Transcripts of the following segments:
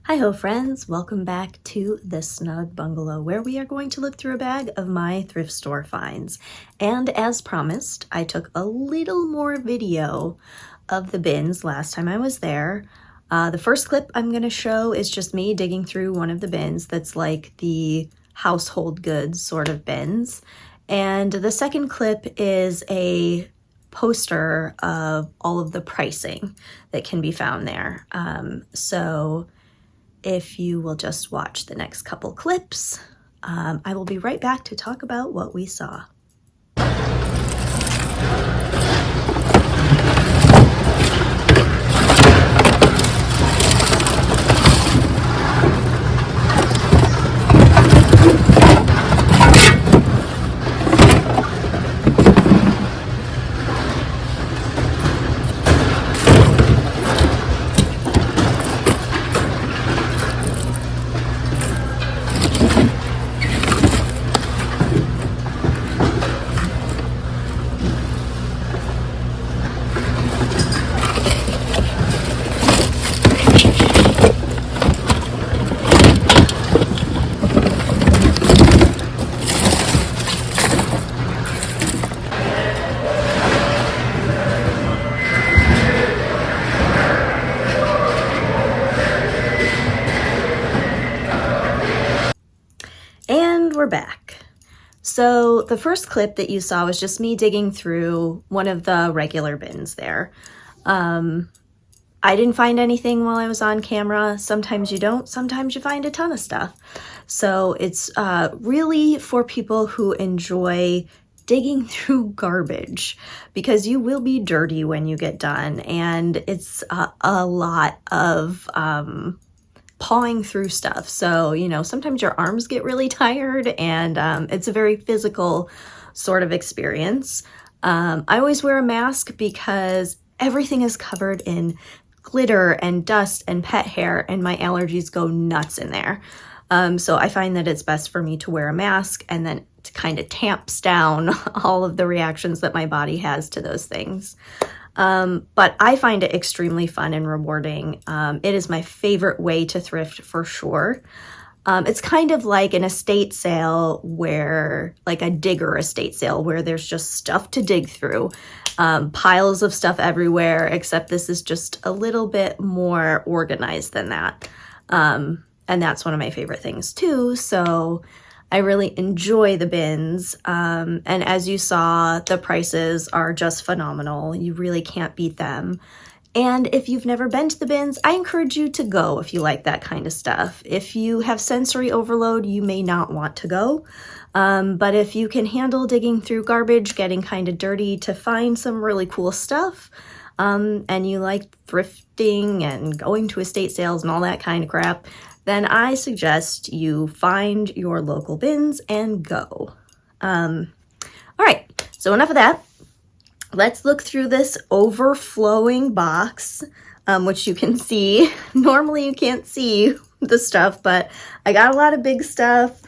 Hi-ho friends, welcome back to the Snug Bungalow where we are going to look through a bag of my thrift store finds. And as promised, I took a little more video of the bins last time I was there. The first clip I'm going to show is just me digging through one of the bins that's like the household goods sort of bins. And the second clip is a poster of all of the pricing that can be found there. So if you will just watch the next couple clips, I will be right back to talk about what we saw. And we're back. So the first clip that you saw was just me digging through one of the regular bins there. I didn't find anything while I was on camera. Sometimes you don't, sometimes you find a ton of stuff. So it's really for people who enjoy digging through garbage, because you will be dirty when you get done, and it's a lot of pawing through stuff. So, you know, sometimes your arms get really tired, and it's a very physical sort of experience. I always wear a mask because everything is covered in glitter and dust and pet hair, and my allergies go nuts in there. So I find that it's best for me to wear a mask, and then it kind of tamps down all of the reactions that my body has to those things. But I find it extremely fun and rewarding. It is my favorite way to thrift for sure. It's kind of like an estate sale where, like a digger estate sale, where there's just stuff to dig through. Piles of stuff everywhere, except this is just a little bit more organized than that. And that's one of my favorite things too. So I really enjoy the bins. And as you saw, the prices are just phenomenal. You really can't beat them. And if you've never been to the bins, I encourage you to go if you like that kind of stuff. If you have sensory overload, you may not want to go. But if you can handle digging through garbage, getting kind of dirty to find some really cool stuff, and you like thrifting and going to estate sales and all that kind of crap, then I suggest you find your local bins and go. All right, so enough of that. Let's look through this overflowing box, which you can see. Normally you can't see the stuff, but I got a lot of big stuff,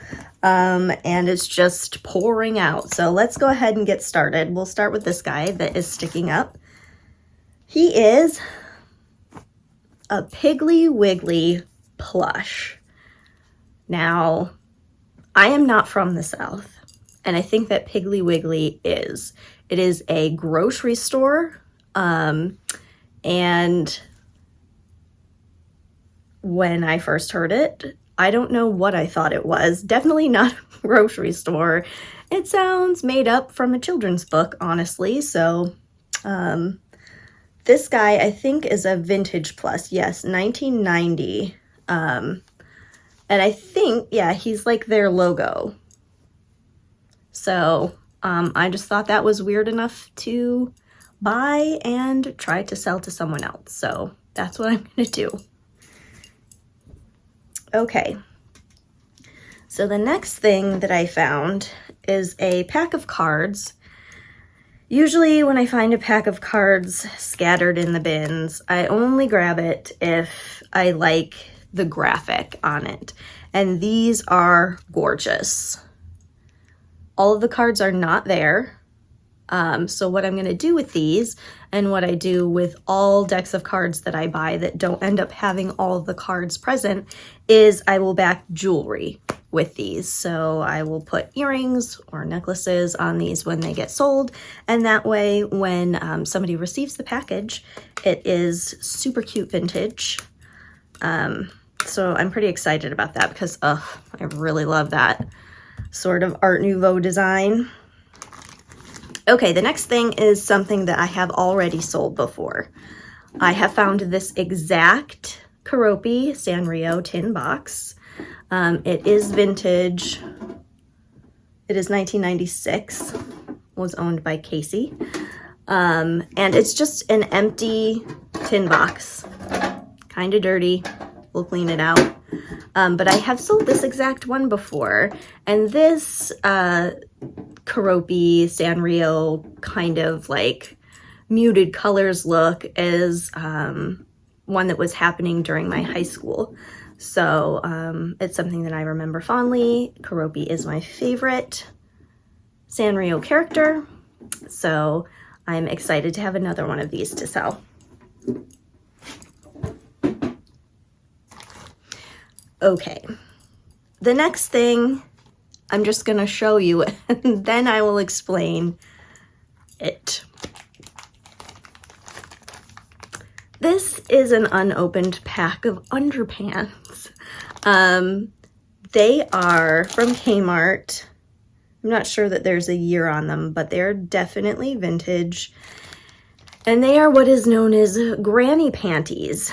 and it's just pouring out. So let's go ahead and get started. We'll start with this guy that is sticking up. He is a Piggly Wiggly plush. Now, I am not from the South, and I think that Piggly Wiggly is. It is a grocery store, and when I first heard it, I don't know what I thought it was. Definitely not a grocery store. It sounds made up from a children's book, honestly. So this guy, I think, is a vintage plus. Yes, 1990. And I think, yeah, he's like their logo. So I just thought that was weird enough to buy and try to sell to someone else. So that's what I'm going to do. Okay. So the next thing that I found is a pack of cards. Usually when I find a pack of cards scattered in the bins, I only grab it if I like the graphic on it. And these are gorgeous. All of the cards are not there. So what I'm going to do with these, and what I do with all decks of cards that I buy that don't end up having all of the cards present, is I will back jewelry with these. So I will put earrings or necklaces on these when they get sold, and that way when somebody receives the package, it is super cute vintage. So I'm pretty excited about that because I really love that sort of Art Nouveau design. Okay, the next thing is something that I have already sold before. I have found this exact Keroppi Sanrio tin box. It is vintage. It is 1996. Was owned by Casey. And it's just an empty tin box. Kind of dirty. We'll clean it out. But I have sold this exact one before. And this Keroppi Sanrio kind of like muted colors look is one that was happening during my high school. So it's something that I remember fondly. Keroppi is my favorite Sanrio character. So I'm excited to have another one of these to sell. Okay, the next thing I'm just gonna show you and then I will explain it. This is an unopened pack of underpants. They are from Kmart. I'm not sure that there's a year on them, but they're definitely vintage. And they are what is known as granny panties.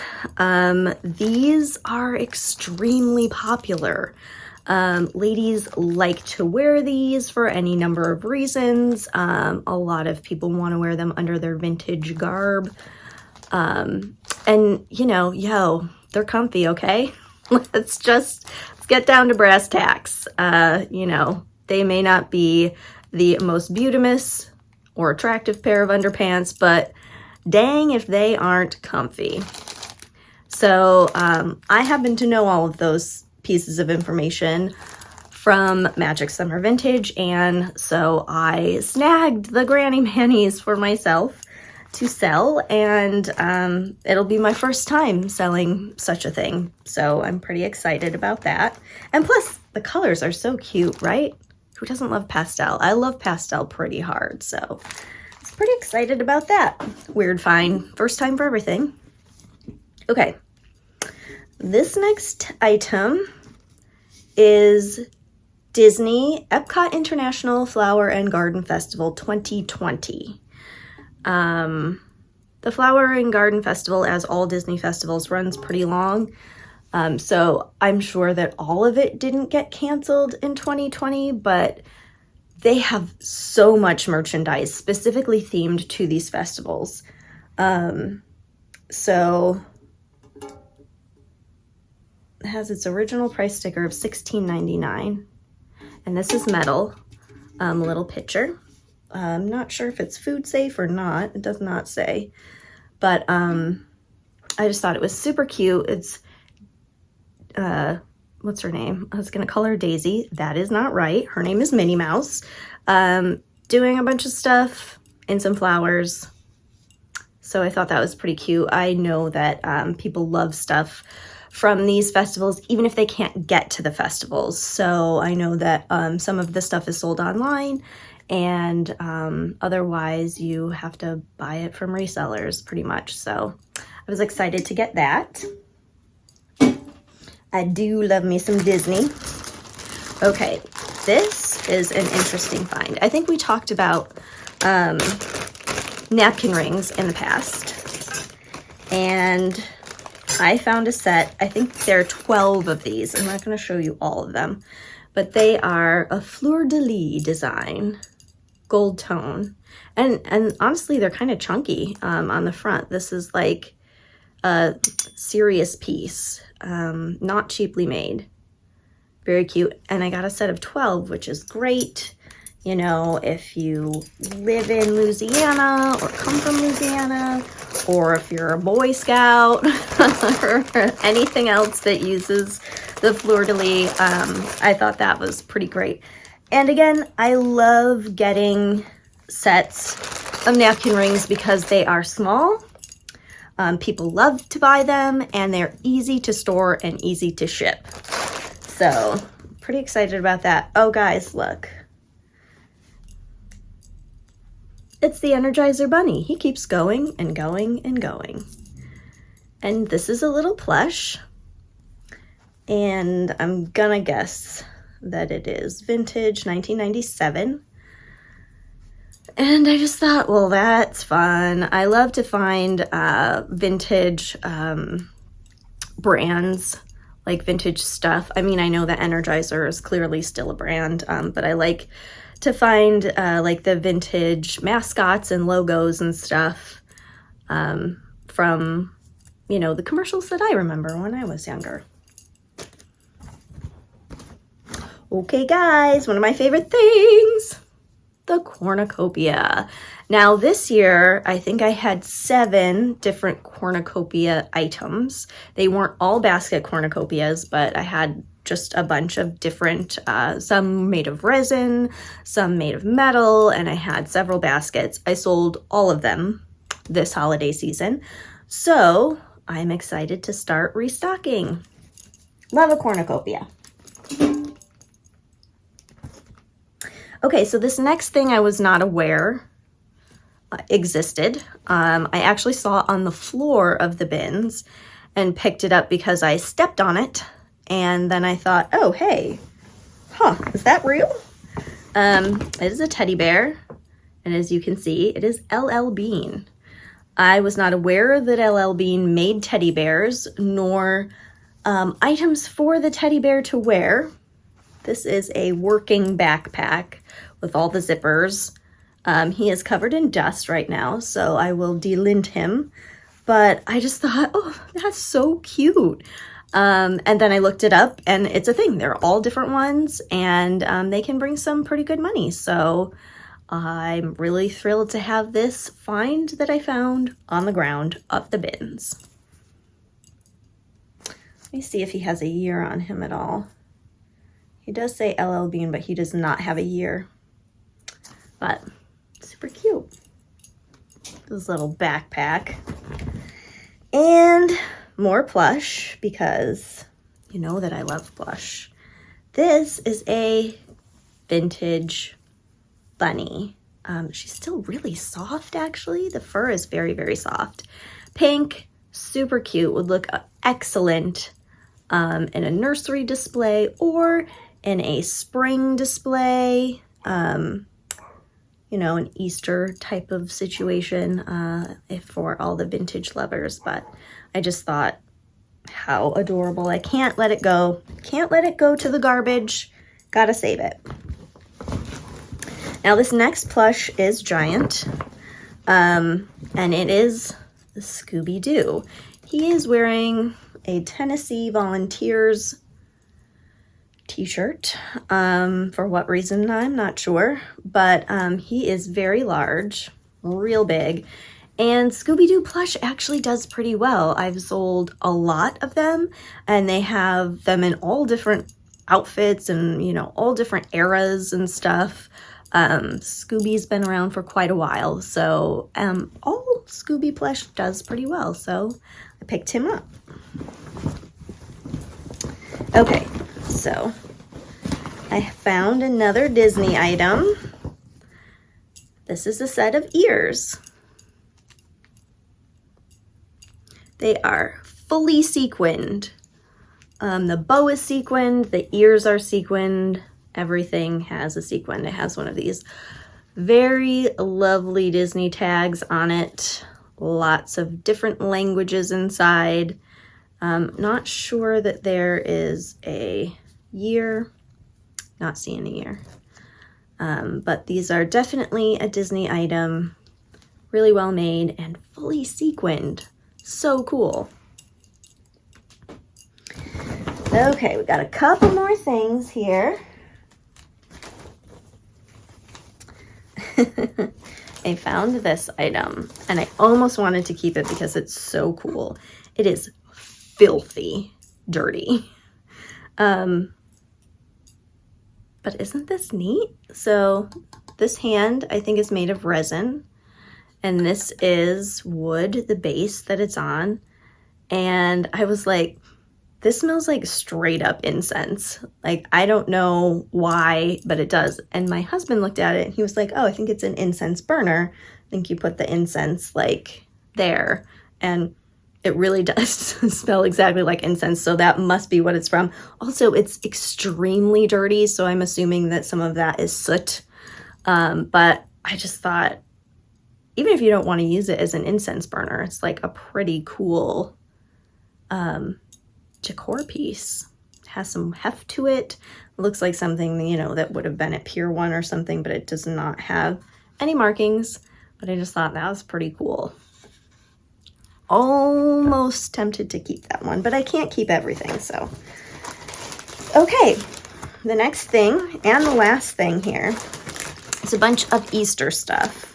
These are extremely popular. Ladies like to wear these for any number of reasons. A lot of people want to wear them under their vintage garb. And you know, they're comfy, okay? Let's get down to brass tacks. You know, they may not be the most beautimous or attractive pair of underpants, but dang if they aren't comfy. So I happen to know all of those pieces of information from Magic Summer Vintage, and so I snagged the granny panties for myself to sell, and it'll be my first time selling such a thing, so I'm pretty excited about that. And plus, the colors are so cute, right? Who doesn't love pastel? I love pastel pretty hard, so I'm pretty excited about that. Weird find, first time for everything. Okay, this next item is Disney Epcot International Flower and Garden Festival 2020. The Flower and Garden Festival, as all Disney festivals, runs pretty long. So I'm sure that all of it didn't get canceled in 2020, but they have so much merchandise specifically themed to these festivals. So it has its original price sticker of $16.99. And this is metal, a little pitcher. I'm not sure if it's food safe or not. It does not say. But I just thought it was super cute. It's, what's her name? I was going to call her Daisy. That is not right. Her name is Minnie Mouse. Doing a bunch of stuff and some flowers. So I thought that was pretty cute. I know that people love stuff from these festivals, even if they can't get to the festivals. So I know that some of the stuff is sold online, and otherwise you have to buy it from resellers pretty much. So I was excited to get that. I do love me some Disney. Okay, this is an interesting find. I think we talked about napkin rings in the past, and I found a set. I think there are 12 of these. I'm not going to show you all of them, but they are a fleur-de-lis design, gold tone, and honestly they're kind of chunky on the front. This is like a serious piece, not cheaply made. Very cute. And I got a set of 12, which is great. You know, if you live in Louisiana or come from Louisiana, or if you're a Boy Scout or anything else that uses the fleur-de-lis, I thought that was pretty great. And again, I love getting sets of napkin rings because they are small. People love to buy them, and they're easy to store and easy to ship. So, pretty excited about that. Oh, guys, look. It's the Energizer Bunny. He keeps going and going and going. And this is a little plush. And I'm gonna guess that it is vintage 1997. And I just thought, well, that's fun. I love to find vintage brands, like vintage stuff. I mean, I know that Energizer is clearly still a brand, but I like to find like the vintage mascots and logos and stuff from, you know, the commercials that I remember when I was younger. Okay, guys, one of my favorite things, the cornucopia. Now this year, I think I had 7 different cornucopia items. They weren't all basket cornucopias, but I had just a bunch of different, some made of resin, some made of metal, and I had several baskets. I sold all of them this holiday season. So I'm excited to start restocking. Love a cornucopia. Okay, so this next thing I was not aware existed. I actually saw on the floor of the bins and picked it up because I stepped on it, and then I thought, oh, hey, is that real? It is a teddy bear, and as you can see, it is LL Bean. I was not aware that LL Bean made teddy bears, nor items for the teddy bear to wear. This is a working backpack with all the zippers. He is covered in dust right now, so I will delint him. But I just thought, oh, that's so cute. And then I looked it up, and it's a thing. They're all different ones, and they can bring some pretty good money. So I'm really thrilled to have this find that I found on the ground of the bins. Let me see if he has a year on him at all. He does say LL Bean, but he does not have a year. But super cute. This little backpack. And more plush, because you know that I love plush. This is a vintage bunny. She's still really soft, actually. The fur is very, very soft. Pink, super cute, would look excellent in a nursery display or in a spring display, you know, an Easter type of situation for all the vintage lovers. But I just thought, how adorable. I can't let it go. Can't let it go to the garbage. Gotta save it. Now this next plush is giant, and it is Scooby-Doo. He is wearing a Tennessee Volunteers t-shirt. For what reason, I'm not sure, but he is very large, real big, and Scooby-Doo plush actually does pretty well. I've sold a lot of them, and they have them in all different outfits and, you know, all different eras and stuff. Scooby's been around for quite a while, so all Scooby plush does pretty well, so I picked him up. Okay, so I found another Disney item. This is a set of ears. They are fully sequined. The bow is sequined, the ears are sequined, everything has a sequin. It has one of these very lovely Disney tags on it. Lots of different languages inside. Not sure that there is a year. Not seeing a year. But these are definitely a Disney item. Really well made and fully sequined. So cool. Okay, we got a couple more things here. I found this item and I almost wanted to keep it because it's so cool. It is filthy dirty. But but isn't this neat? So this hand, I think, is made of resin, and this is wood, the base that it's on. And I was like, this smells like straight up incense. Like, I don't know why, but it does. And my husband looked at it and he was like, oh, I think it's an incense burner. I think you put the incense like there. And it really does smell exactly like incense. So that must be what it's from. Also, it's extremely dirty. So I'm assuming that some of that is soot. But I just thought, even if you don't want to use it as an incense burner, it's like a pretty cool decor piece. It has some heft to it. It looks like something, you know, that would have been at Pier 1 or something, but it does not have any markings. But I just thought that was pretty cool. Almost tempted to keep that one, but I can't keep everything, so. Okay, the next thing and the last thing here is a bunch of Easter stuff.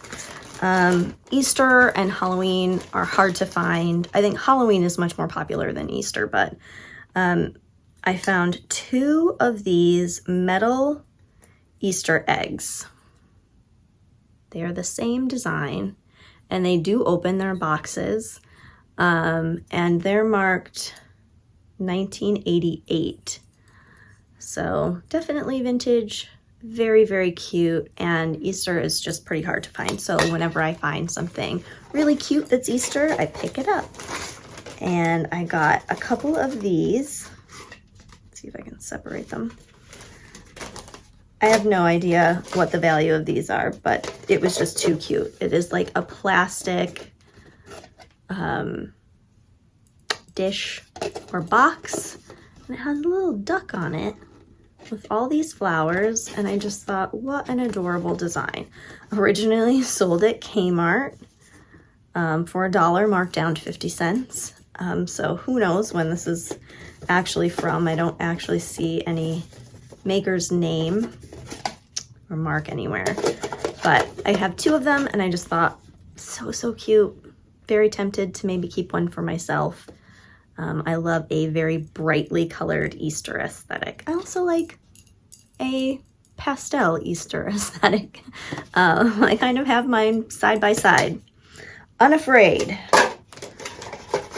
Easter and Halloween are hard to find. I think Halloween is much more popular than Easter, but I found 2 of these metal Easter eggs. They are the same design, and they do open their boxes, and they're marked 1988. So definitely vintage. Very, very cute, and Easter is just pretty hard to find. So whenever I find something really cute that's Easter, I pick it up. And I got a couple of these. Let's see if I can separate them. I have no idea what the value of these are, but it was just too cute. It is like a plastic dish or box, and it has a little duck on it with all these flowers, and I just thought, what an adorable design. Originally sold at Kmart for $1, marked down to 50 cents. So who knows when this is actually from. I don't actually see any maker's name or mark anywhere, but I have 2 of them, and I just thought, so cute. Very tempted to maybe keep one for myself. I love a very brightly colored Easter aesthetic. I also like a pastel Easter aesthetic. I kind of have mine side by side. Unafraid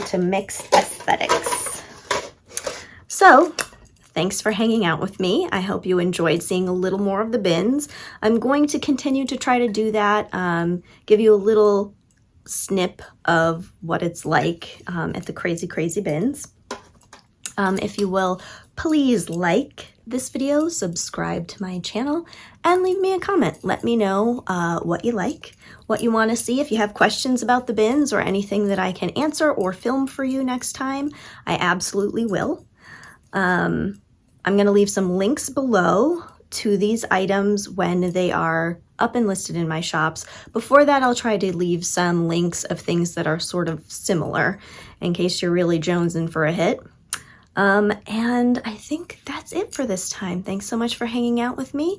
to mix aesthetics. So, thanks for hanging out with me. I hope you enjoyed seeing a little more of the bins. I'm going to continue to try to do that, give you a little snip of what it's like at the Crazy Bins. If you will, please like this video, subscribe to my channel, and leave me a comment. Let me know what you like, what you want to see. If you have questions about the bins or anything that I can answer or film for you next time, I absolutely will. I'm going to leave some links below to these items when they are up and listed in my shops. Before that, I'll try to leave some links of things that are sort of similar in case you're really jonesing for a hit. And I think that's it for this time. Thanks so much for hanging out with me.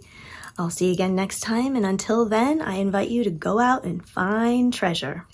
I'll see you again next time, and until then, I invite you to go out and find treasure.